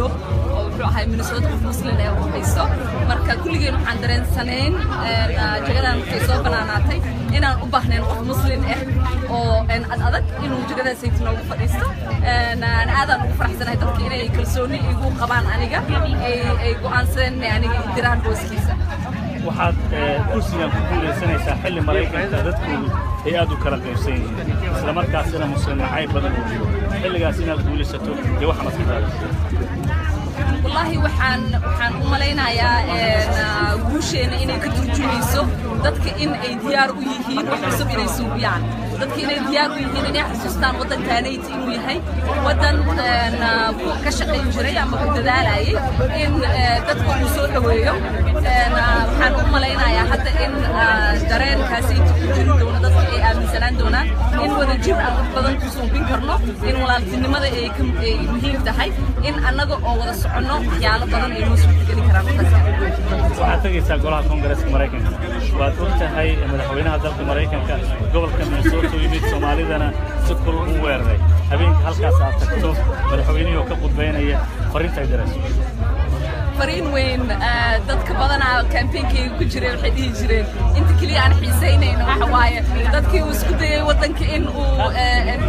Ohio oo waxay Minnesota Muslim ee u haysto marka kulligeen waxaan dareensanayn jagadan ay soo banaanaatay inaan u baahnayn qof Muslim oo adag inuu jagada sayidna ugu fadhiisto aadan ugu faraxsanahay dadka inay kalsooni igu qabaan aniga ay go'aansadeen aniga diraan booskiisa waxaad kursigan ku guuleysanaysaa xilli Mareykanka dadkoodu ay aad u kala qaybsan yihiin isla markaasina Muslim nacayb badan u jiro xilligaas inaad guuleysato ee waxa la filayo wallahi waxaan u maleynayaa guusheena inay ka turjumayso dadka in ay diyaar u yihiin wax cusub inay suubiyaan dadka inay diyaar u yihiin inay xasuustaan waddankaanayt inuu yahay waddan ka shaqayn jiray ama ku dadaalayay in dadka uu soo dhaweeyo waxaan u maleynayaa hadda in dareenkaasi ku jiri doono dadka ay aaminsanaan doonaan in wadajir aan wax badan ku suubin karno in walaaltinimada ay muhiim tahay in annaga oo wada soconno waxyaalo badan ay noo suurtageli karaan waxaad tegaysaa golaha koongareeska Mareykanka waad ogtahay madaxweynaha dalka Mareykanka gobolka Minnesota yimid Soomaalidana si kulul u weeraray habeenkii halkaas aad tagto madaxweynuhu ka qudbeynaya fariintay darayso fariin weyn dadka badanaa campaign-kayga ku jiray waxay dhihi jireen inta kaliya aan xiisaynayno waxa waaye dadkii uu isku dayay waddanka in uu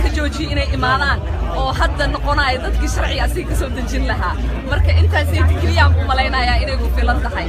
ka joojiyo inay imaadaan oo hadda noqonayo dadkii sharciga asiga ka soo dejin lahaa marka intaas inta kaliya aan u malaynayaa inay ku filan tahay